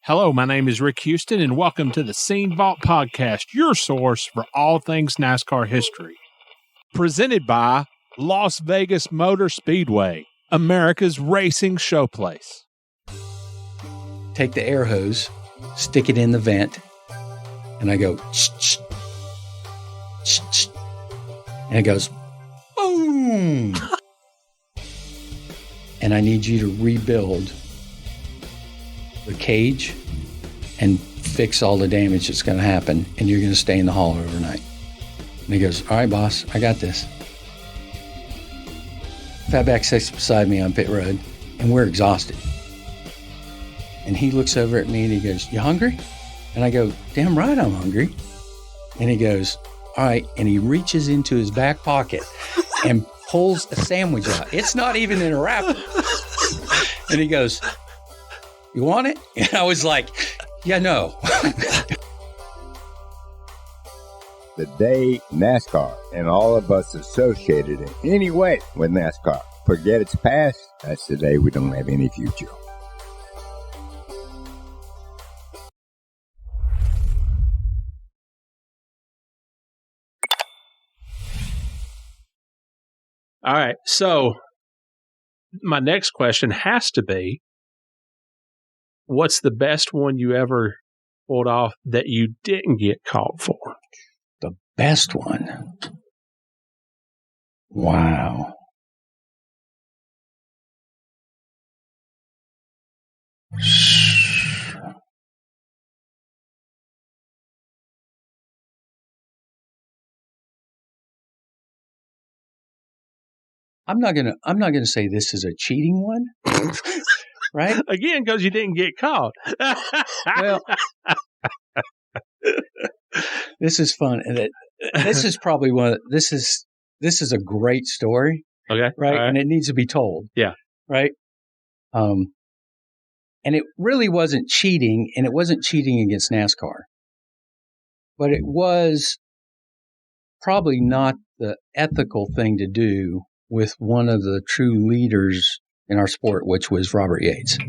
Hello, my name is Rick Houston, and welcome to the Scene Vault Podcast, your source for all things NASCAR history. Presented by Las Vegas Motor Speedway, America's racing showplace. Take the air hose, stick it in the vent, and I go, ch-ch, ch-ch, and it goes, boom! And I need you to rebuild the cage and fix all the damage that's going to happen, and you're going to stay in the hall overnight. And he goes, all right, boss, I got this. Fatback sits beside me on pit road, and we're exhausted. And he looks over at me and he goes, you hungry? And I go, damn right I'm hungry. And he goes, all right. And he reaches into his back pocket and pulls a sandwich out. It's not even in a wrapper. And he goes, you want it? And I was like, yeah, no. The day NASCAR and all of us associated in any way with NASCAR forget its past, that's the day we don't have any future. All right, so my next question has to be, what's the best one you ever pulled off that you didn't get caught for? The best one? Wow. I'm not gonna say this is a cheating one, right? Again, because you didn't get caught. Well, this is fun, and this is probably this is a great story. Okay, right? And it needs to be told. Yeah, right. And it really wasn't cheating, and it wasn't cheating against NASCAR, but it was probably not the ethical thing to do with one of the true leaders in our sport, which was Robert Yates.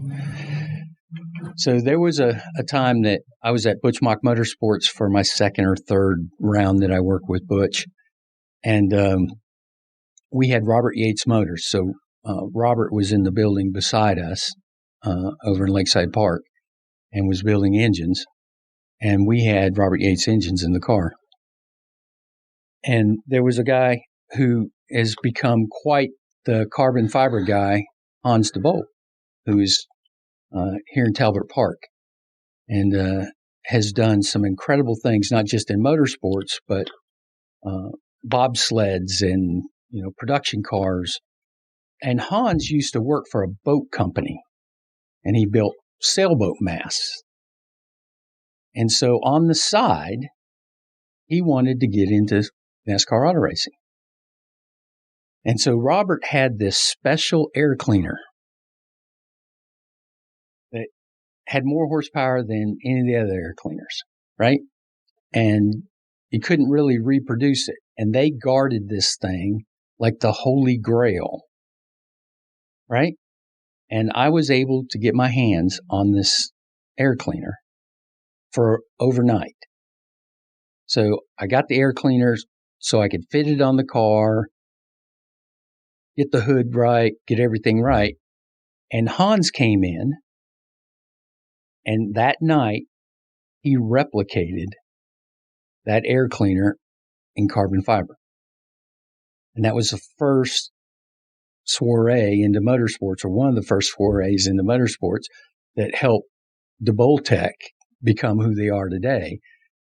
So there was a time that I was at Butch Mock Motorsports for my second or third round that I worked with Butch. And we had Robert Yates Motors. So Robert was in the building beside us over in Lakeside Park and was building engines. And we had Robert Yates engines in the car. And there was a guy who has become quite the carbon fiber guy, Hans DeBolt, who is here in Talbot Park and has done some incredible things, not just in motorsports, but bobsleds and, production cars. And Hans used to work for a boat company, and he built sailboat masts. And so on the side, he wanted to get into NASCAR auto racing. And so Robert had this special air cleaner that had more horsepower than any of the other air cleaners, right? And you couldn't really reproduce it. And they guarded this thing like the Holy Grail, right? And I was able to get my hands on this air cleaner for overnight. So I got the air cleaners so I could fit it on the car, get the hood right, get everything right. And Hans came in, and that night he replicated that air cleaner in carbon fiber. And that was the first soiree into motorsports, or one of the first forays into motorsports that helped DeBoltech become who they are today.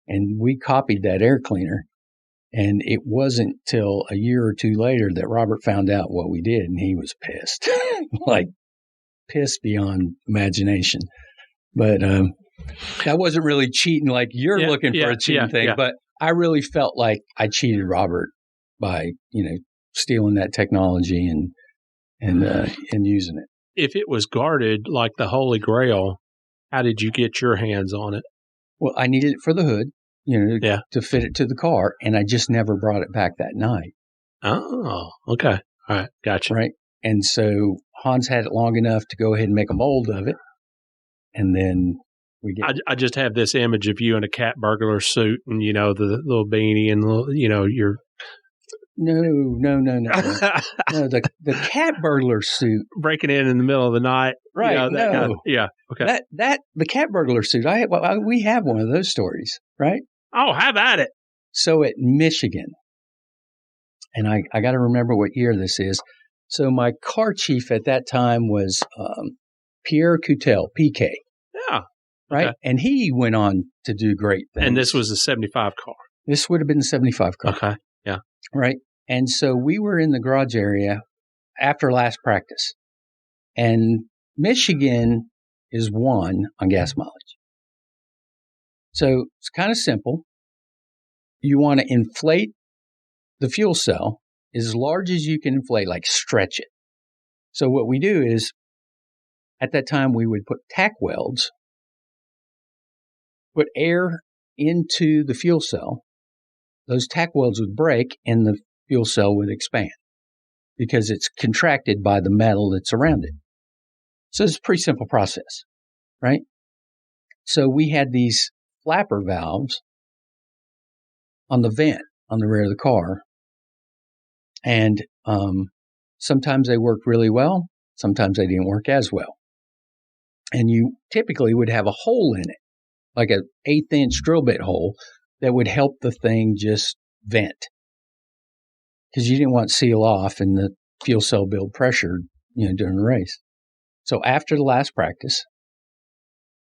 And we copied that air cleaner. And it wasn't till a year or two later that Robert found out what we did, and he was pissed, like pissed beyond imagination. But that wasn't really cheating like you're looking for a cheating thing. Yeah. But I really felt like I cheated Robert by, stealing that technology and using it. If it was guarded like the Holy Grail, how did you get your hands on it? Well, I needed it for the hood. To fit it to the car, and I just never brought it back that night. Oh, okay. All right. Gotcha. Right. And so Hans had it long enough to go ahead and make a mold of it. And then we did. I just have this image of you in a cat burglar suit and, the little beanie and, your... No. No, the cat burglar suit. Breaking in the middle of the night. Right, Yeah, okay. The cat burglar suit, we have one of those stories, right? Oh, have at it. So at Michigan, and I got to remember what year this is. So my car chief at that time was Pierre Coutel, PK. Yeah. Right? Okay. And he went on to do great things. And this was a 75 car. This would have been the 75 car. Okay. Yeah. Right? And so we were in the garage area after last practice. And Michigan is 1 on gas mileage. So it's kind of simple. You want to inflate the fuel cell as large as you can inflate, like stretch it. So what we do is, at that time, we would put tack welds, put air into the fuel cell. Those tack welds would break and the fuel cell would expand because it's contracted by the metal that's around it. So it's a pretty simple process, right? So we had these flapper valves on the vent on the rear of the car. And sometimes they worked really well. Sometimes they didn't work as well. And you typically would have a hole in it, like an 1/8-inch drill bit hole that would help the thing just vent. Because you didn't want to seal off and the fuel cell build pressure, during the race. So after the last practice,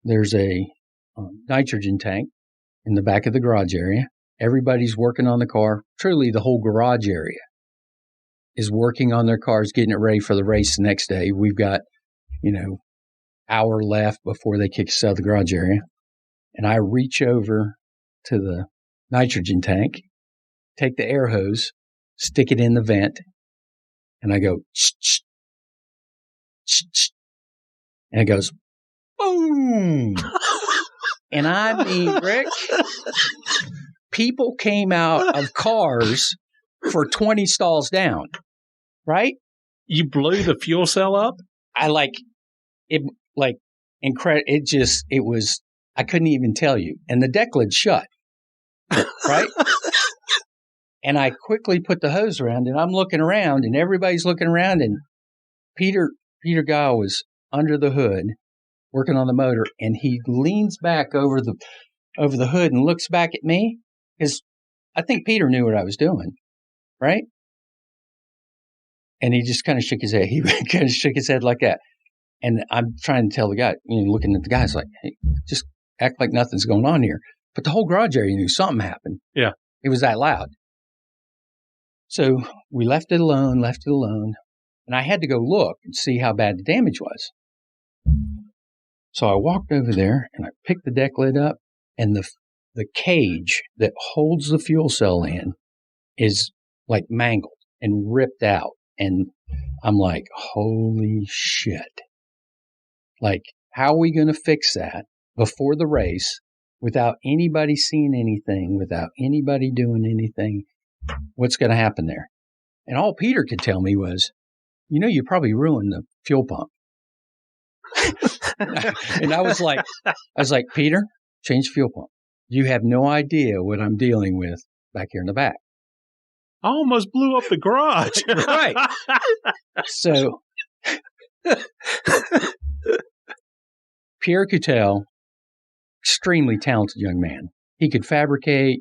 there's a nitrogen tank in the back of the garage area. Everybody's working on the car. Truly, the whole garage area is working on their cars, getting it ready for the race the next day. We've got, hour left before they kick us out of the garage area. And I reach over to the nitrogen tank, take the air hose, stick it in the vent, and I go, shh, shh, shh, and it goes, boom. And I mean, Rick, people came out of cars for 20 stalls down, right? You blew the fuel cell up? I couldn't even tell you. And the deck lid shut, right? And I quickly put the hose around and I'm looking around and everybody's looking around and Peter Guy was under the hood working on the motor and he leans back over the hood and looks back at me because I think Peter knew what I was doing, right? And he just kind of shook his head. He kind of shook his head like that. And I'm trying to tell the guy, looking at the guys like, hey, just act like nothing's going on here. But the whole garage area knew something happened. Yeah. It was that loud. So we left it alone. And I had to go look and see how bad the damage was. So I walked over there and I picked the deck lid up and the cage that holds the fuel cell in is like mangled and ripped out. And I'm like, holy shit. Like, how are we going to fix that before the race without anybody seeing anything, without anybody doing anything? What's going to happen there? And all Peter could tell me was, you probably ruined the fuel pump. And I was like, Peter, change the fuel pump. You have no idea what I'm dealing with back here in the back. I almost blew up the garage. Right. So Pierre Coutel, extremely talented young man. He could fabricate.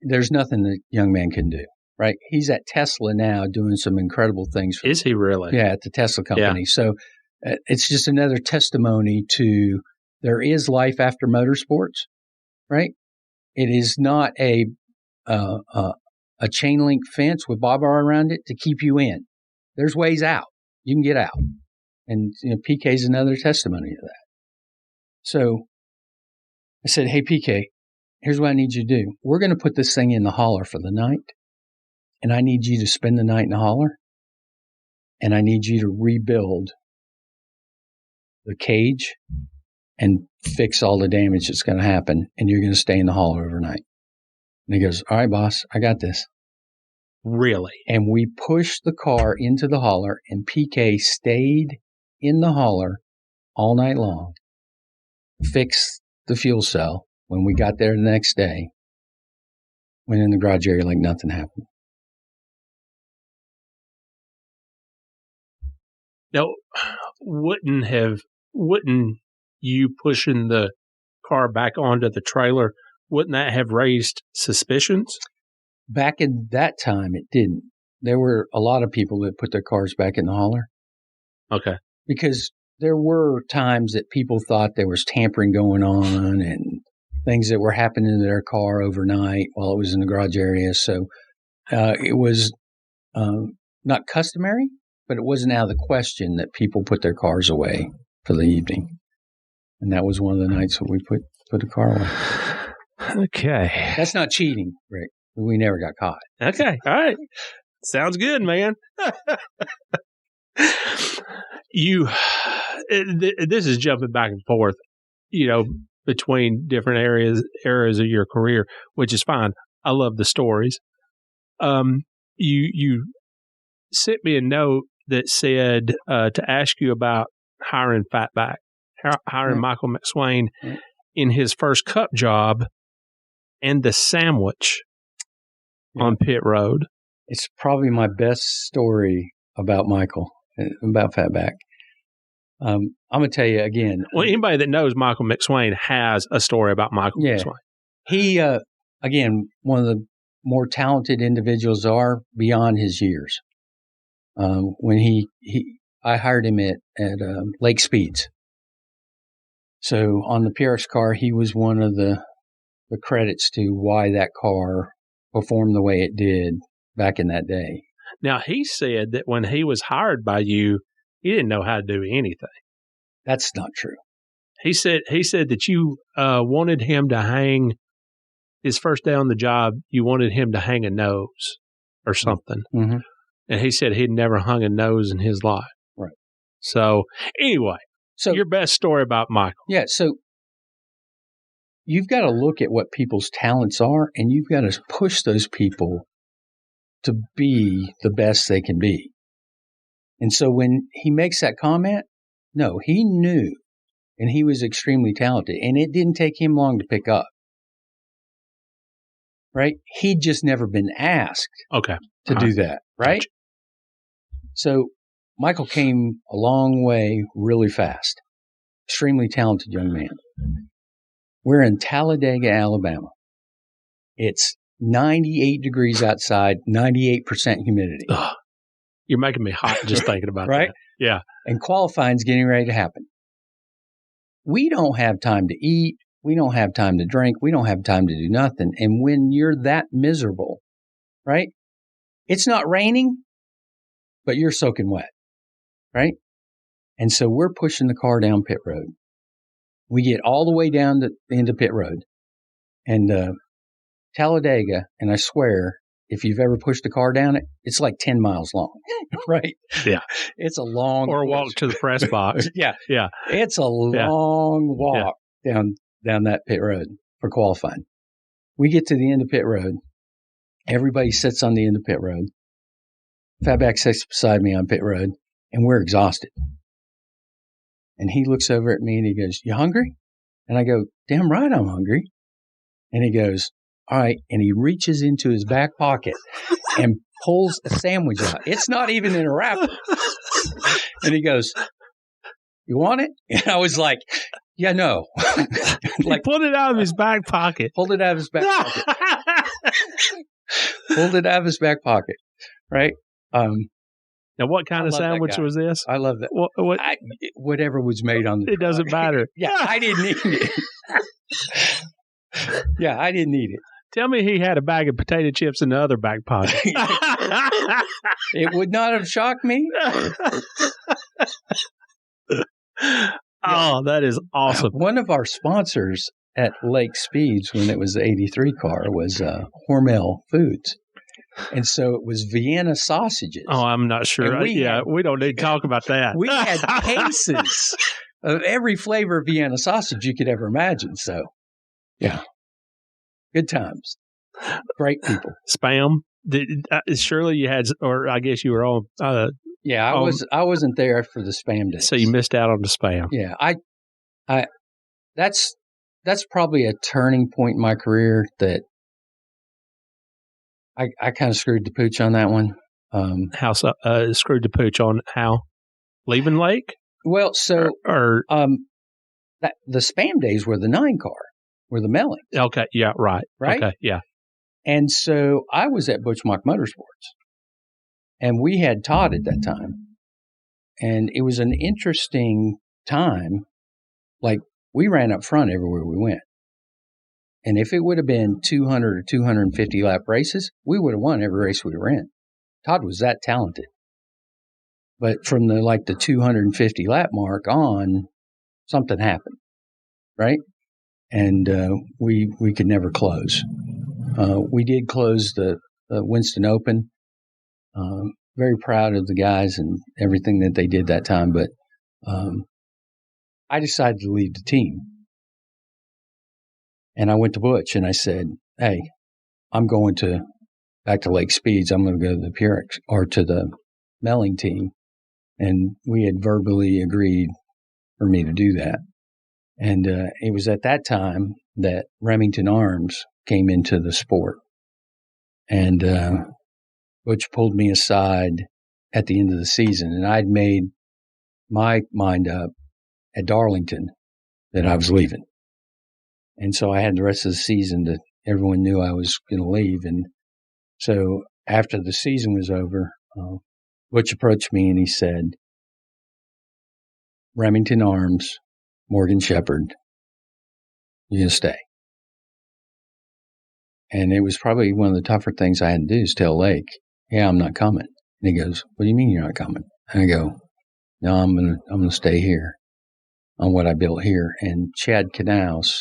There's nothing that young man can do, right? He's at Tesla now doing some incredible things. Is he really? Yeah, at the Tesla company. Yeah. So it's just another testimony to there is life after motorsports, right? It is not a chain link fence with barbed wire around it to keep you in. There's ways out. You can get out. And PK is another testimony to that. So I said, hey, PK, here's what I need you to do. We're going to put this thing in the hauler for the night. And I need you to spend the night in the hauler. And I need you to rebuild the cage and fix all the damage that's going to happen. And you're going to stay in the hauler overnight. And he goes, all right, boss, I got this. Really? And we pushed the car into the hauler, and PK stayed in the hauler all night long. fix the fuel cell. When we got there the next day, went in the garage area like nothing happened. Now, wouldn't you pushing the car back onto the trailer, wouldn't that have raised suspicions? Back in that time, it didn't. There were a lot of people that put their cars back in the hauler. Okay. Because there were times that people thought there was tampering going on and things that were happening to their car overnight while it was in the garage area. So it was not customary, but it wasn't out of the question that people put their cars away for the evening. And that was one of the nights that we put the car away. Okay. That's not cheating, Rick. We never got caught. Okay. All right. Sounds good, man. This is jumping back and forth, between different eras of your career, which is fine. I love the stories. You sent me a note that said to ask you about hiring Fatback, hiring Michael McSwain in his first Cup job and the sandwich on pit road. It's probably my best story about Michael, about Fatback. I'm going to tell you again. Well, anybody that knows Michael McSwain has a story about Michael McSwain. He, again, one of the more talented individuals are beyond his years. When I hired him at Lake Speeds. So on the PRX car, he was one of the credits to why that car performed the way it did back in that day. Now, he said that when he was hired by you, he didn't know how to do anything. That's not true. He said that you wanted him to hang his first day on the job. You wanted him to hang a nose or something, and he said he'd never hung a nose in his life. Right. So anyway, your best story about Michael. Yeah. So you've got to look at what people's talents are, and you've got to push those people to be the best they can be. And so when he makes that comment, no, he knew, and he was extremely talented, and it didn't take him long to pick up. Right? He'd just never been asked to do that. Right? Gotcha. So Michael came a long way really fast. Extremely talented young man. We're in Talladega, Alabama. It's 98 degrees outside, 98% humidity. Ugh. You're making me hot just thinking about right? that. Yeah. And qualifying's getting ready to happen. We don't have time to eat. We don't have time to drink. We don't have time to do nothing. And when you're that miserable, right? It's not raining, but you're soaking wet, right? And so we're pushing the car down pit road. We get all the way down to the end of pit road. And Talladega, and I swear, if you've ever pushed a car down it, it's like 10 miles long, right? Yeah. It's a long or a walk to the press box. Yeah. Yeah. It's a long walk down that pit road for qualifying. We get to the end of pit road. Everybody sits on the end of pit road. Fatback sits beside me on pit road, and we're exhausted. And he looks over at me and he goes, "You hungry?" And I go, "Damn right I'm hungry." And he goes, "All right." And he reaches into his back pocket and pulls a sandwich out. It's not even in a wrapper. And he goes, "You want it?" And I was like, "Yeah, no." Like, he pulled it out of his back pocket. Pulled it out of his back pocket. Pulled it out of his back pocket. Right? Now, what kind of sandwich was this? I love that. Whatever was made on the It doesn't matter. Yeah, I didn't eat it. Yeah, I didn't eat it. Tell me he had a bag of potato chips in the other back pocket. It would not have shocked me. Oh, that is awesome. One of our sponsors at Lake Speeds when it was the 83 car was Hormel Foods. And so it was Vienna sausages. Oh, I'm not sure. We don't need to talk about that. We had cases of every flavor of Vienna sausage you could ever imagine. So, yeah. Good times. Great people. Spam? Surely you had, or I guess you were on. I wasn't there for the spam days. So you missed out on the spam. Yeah, that's probably a turning point in my career that I kind of screwed the pooch on that one. How so? Screwed the pooch on how? Leaving Lake? Well, so or the spam days were the 9 car, were the Melling. Okay, yeah, right. Okay, yeah. And so I was at Butchmock Motorsports, and we had Todd at that time. And it was an interesting time. Like, we ran up front everywhere we went. And if it would have been 200 or 250 lap races, we would have won every race we were in. Todd was that talented. But from the 250 lap mark on, something happened, right? And we could never close. We did close the Winston Open. Very proud of the guys and everything that they did that time. But I decided to leave the team. And I went to Butch and I said, hey, I'm going back to Lake Speeds. I'm going to go to the Purex or to the Melling team. And we had verbally agreed for me to do that. And it was at that time that Remington Arms came into the sport. And Butch pulled me aside at the end of the season. And I'd made my mind up at Darlington that I was leaving. And so I had the rest of the season that everyone knew I was going to leave. And so after the season was over, Butch approached me and he said, Remington Arms, Morgan Shepherd, you're going to stay. And it was probably one of the tougher things I had to do is tell Lake, yeah, I'm not coming. And he goes, what do you mean you're not coming? And I go, no, I'm going to stay here on what I built here. And Chad Knaus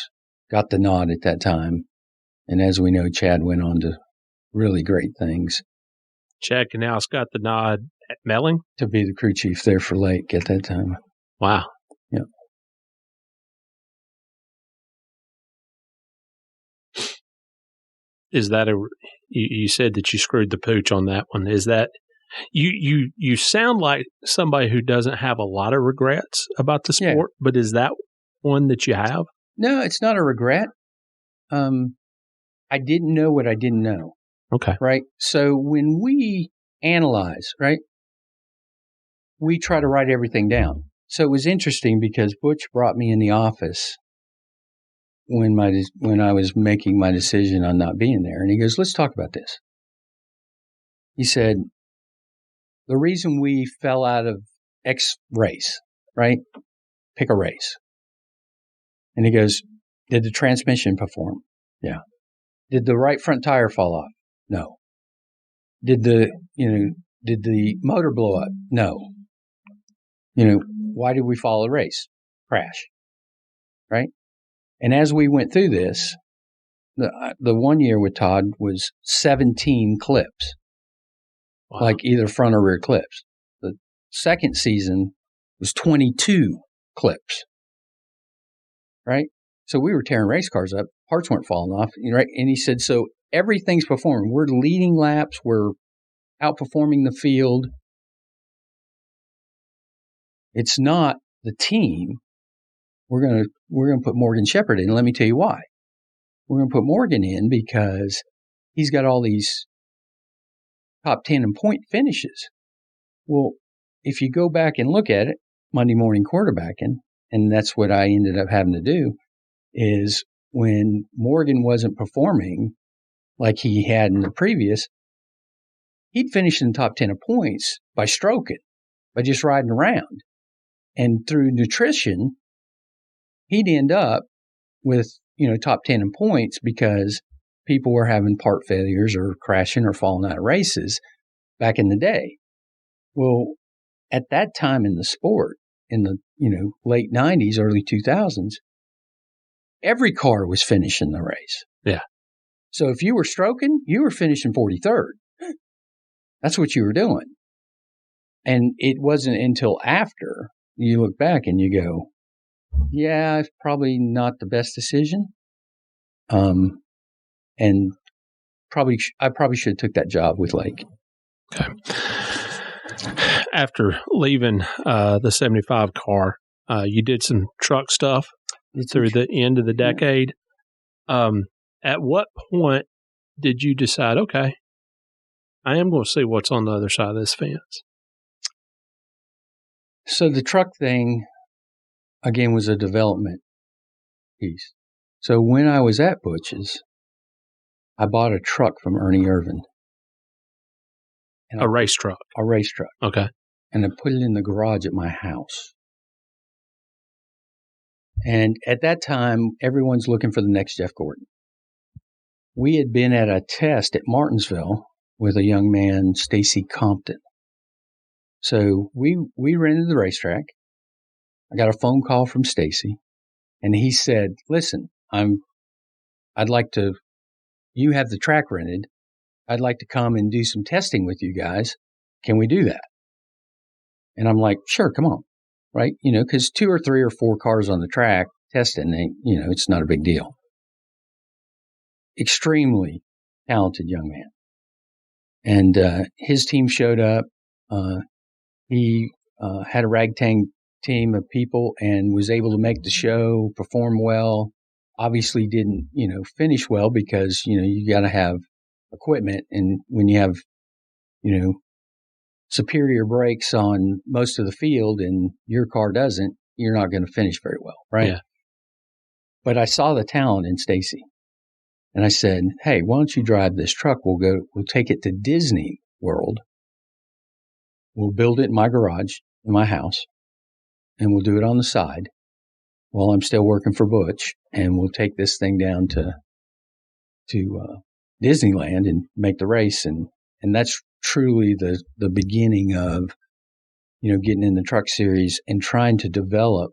got the nod at that time. And as we know, Chad went on to really great things. Chad Knaus got the nod at Melling? To be the crew chief there for Lake at that time. Wow. Yep. Is that you said that you screwed the pooch on that one. Is that, you sound like somebody who doesn't have a lot of regrets about the sport, but is that one that you have? No, it's not a regret. I didn't know what I didn't know. Okay. Right. So when we analyze, right, we try to write everything down. So it was interesting because Butch brought me in the office when I was making my decision on not being there. And he goes, let's talk about this. He said, the reason we fell out of X race, right? Pick a race. And he goes, did the transmission perform? Yeah. Did the right front tire fall off? No. Did the motor blow up? No. Why did we follow the race? Crash. Right? And as we went through this, the 1 year with Todd was 17 clips. Wow. Like either front or rear clips. The second season was 22 clips. Right? So we were tearing race cars up. Parts weren't falling off. Right? And he said, so everything's performing. We're leading laps. We're outperforming the field. It's not the team. We're gonna put Morgan Shepherd in. Let me tell you why. We're gonna put Morgan in because he's got all these top 10 and point finishes. Well, if you go back and look at it, Monday morning quarterbacking, and that's what I ended up having to do, is when Morgan wasn't performing like he had in the previous, he'd finish in the top 10 of points by stroking, by just riding around. And through nutrition, he'd end up with, top 10 in points because people were having part failures or crashing or falling out of races back in the day. Well, at that time in the sport, in the, late 90s, early 2000s, every car was finishing the race. Yeah. So if you were stroking, you were finishing 43rd. That's what you were doing. And it wasn't until after you look back and you go, yeah, it's probably not the best decision. And I probably should have took that job with Lake. Okay. After leaving the 75 car, you did some truck stuff. through the end of the decade. At what point did you decide, okay, I am going to see what's on the other side of this fence? So the truck thing, again, was a development piece. So when I was at Butch's, I bought a truck from Ernie Irvin. A race truck? A race truck. Okay. And I put it in the garage at my house. And at that time, everyone's looking for the next Jeff Gordon. We had been at a test at Martinsville with a young man, Stacy Compton. So we rented the racetrack. I got a phone call from Stacy, and he said, "Listen, I'd like to. You have the track rented. I'd like to come and do some testing with you guys. Can we do that?" And I'm like, "Sure, come on." Right? Because 2 or 3 or 4 cars on the track testing, it's not a big deal. Extremely talented young man. And his team showed up. He had a ragtag team of people and was able to make the show, perform well. Obviously didn't, finish well because, you got to have equipment. And when you have, superior brakes on most of the field and your car doesn't, you're not going to finish very well, right? Yeah. But I saw the talent in Stacy. And I said, "Hey, why don't you drive this truck? We'll take it to Disney World. We'll build it in my garage, in my house, and we'll do it on the side while I'm still working for Butch. And we'll take this thing down to Disneyland and make the race." And that's truly the beginning of, getting in the truck series and trying to develop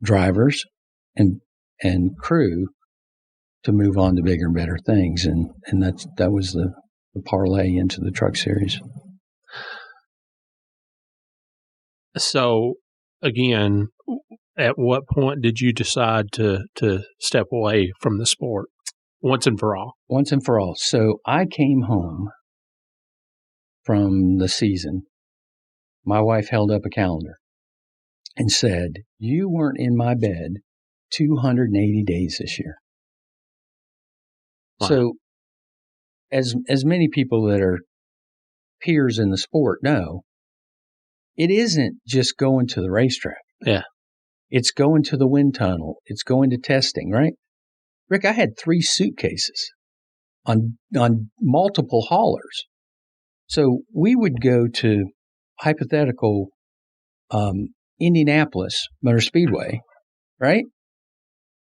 drivers and crew to move on to bigger and better things. And that was the parlay into the truck series. So, again, at what point did you decide to step away from the sport once and for all? Once and for all. So I came home from the season. My wife held up a calendar and said, "You weren't in my bed 280 days this year." Wow. So as many people that are peers in the sport know, it isn't just going to the racetrack. Yeah. It's going to the wind tunnel. It's going to testing, right? Rick, I had 3 suitcases on multiple haulers. So we would go to hypothetical Indianapolis Motor Speedway, right?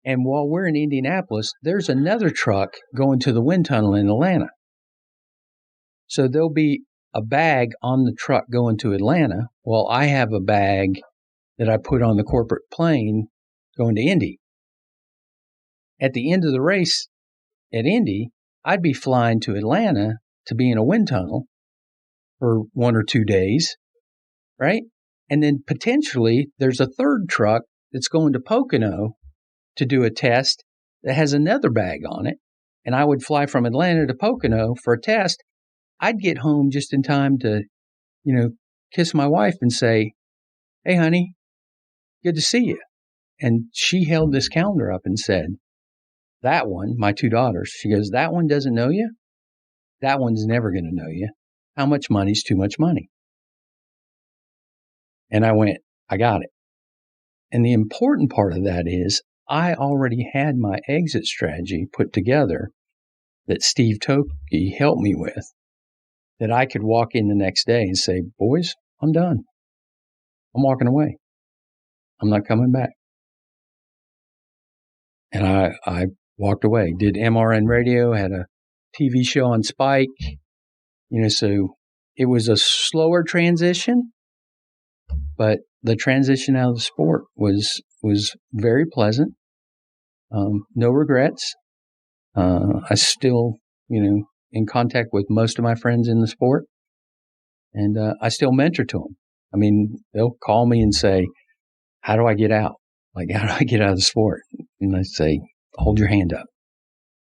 And while we're in Indianapolis, there's another truck going to the wind tunnel in Atlanta. So there'll be a bag on the truck going to Atlanta, while I have a bag that I put on the corporate plane going to Indy. At the end of the race at Indy, I'd be flying to Atlanta to be in a wind tunnel for 1 or 2 days, right? And then potentially there's a third truck that's going to Pocono to do a test that has another bag on it. And I would fly from Atlanta to Pocono for a test. I'd get home just in time to, kiss my wife and say, "Hey, honey, good to see you." And she held this calendar up and said, "That one," my 2 daughters, she goes, "That one doesn't know you. That one's never going to know you. How much money's too much money?" And I went, "I got it." And the important part of that is I already had my exit strategy put together that Steve Toki helped me with, that I could walk in the next day and say, "Boys, I'm done. I'm walking away. I'm not coming back." And I walked away, did MRN radio, had a TV show on Spike, so it was a slower transition, but the transition out of the sport was very pleasant. No regrets. I still, in contact with most of my friends in the sport, and I still mentor to them. I mean, they'll call me and say, "How do I get out? Like, how do I get out of the sport?" And I say, "Hold your hand up.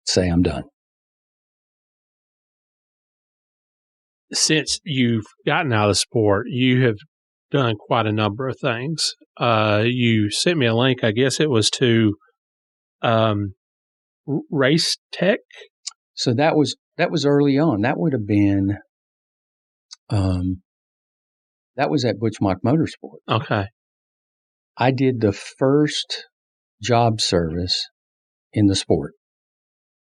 Say I'm done." Since you've gotten out of the sport, you have done quite a number of things. You sent me a link, I guess it was to Race tech? So that was early on. That would have been, that was at Butch Mock Motorsports. Okay. I did the first job service in the sport.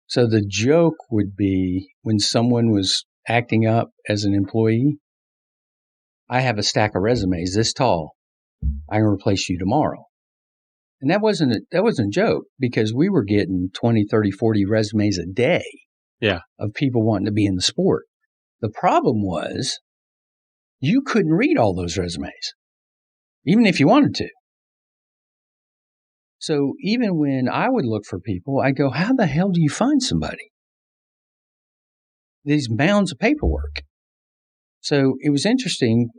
So the joke would be when someone was acting up as an employee, I have a stack of resumes this tall. I can replace you tomorrow. And that wasn't a joke, because we were getting 20, 30, 40 resumes a day of people wanting to be in the sport. The problem was you couldn't read all those resumes, even if you wanted to. So even when I would look for people, I go, how the hell do you find somebody? These mounds of paperwork. So it was interesting.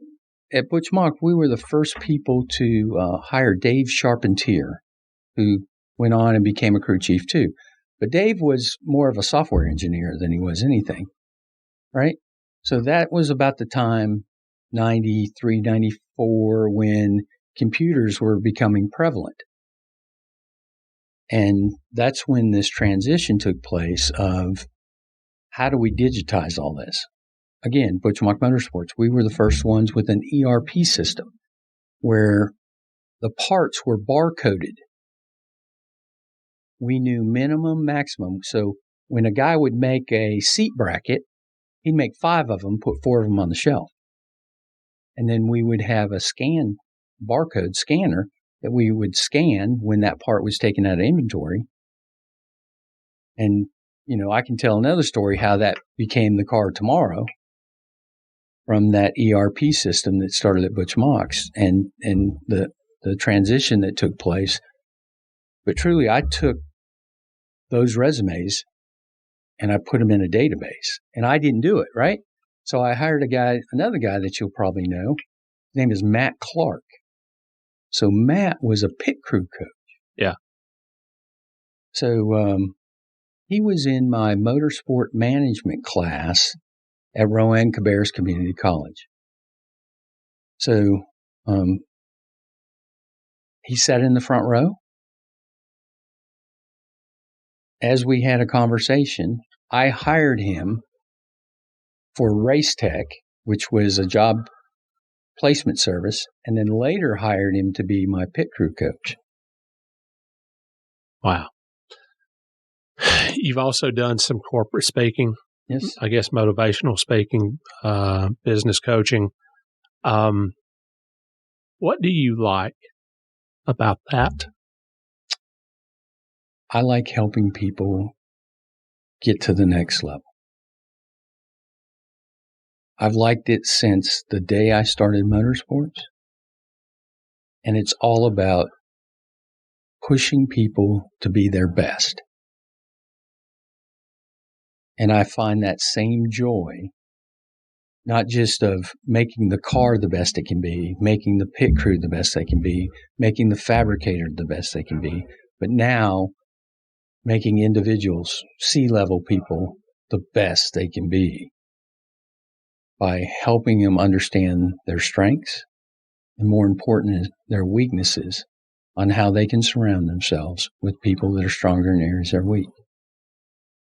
At Butch Mock, we were the first people to hire Dave Charpentier, who went on and became a crew chief too. But Dave was more of a software engineer than he was anything, right? So that was about the time, 93, 94, when computers were becoming prevalent. And that's when this transition took place of how do we digitize all this? Again, Butch Mock Motorsports, we were the first ones with an ERP system where the parts were barcoded. We knew minimum, maximum. So when a guy would make a seat bracket, he'd make 5 of them, put 4 of them on the shelf. And then we would have a barcode scanner that we would scan when that part was taken out of inventory. And, I can tell another story how that became the car tomorrow from that ERP system that started at Butch Mock's and the transition that took place. But truly, I took those resumes and I put them in a database. And I didn't do it, right? So I hired another guy that you'll probably know. His name is Matt Clark. So Matt was a pit crew coach. Yeah. So he was in my motorsport management class at Rowan Cabarrus Community College. So he sat in the front row. As we had a conversation, I hired him for Race Tech, which was a job placement service, and then later hired him to be my pit crew coach. Wow. You've also done some corporate speaking. Yes. I guess motivational speaking, business coaching. What do you like about that? I like helping people get to the next level. I've liked it since the day I started motorsports. And it's all about pushing people to be their best. And I find that same joy, not just of making the car the best it can be, making the pit crew the best they can be, making the fabricator the best they can be, but now making individuals, C-level people, the best they can be by helping them understand their strengths and, more important, their weaknesses on how they can surround themselves with people that are stronger in areas they're weak.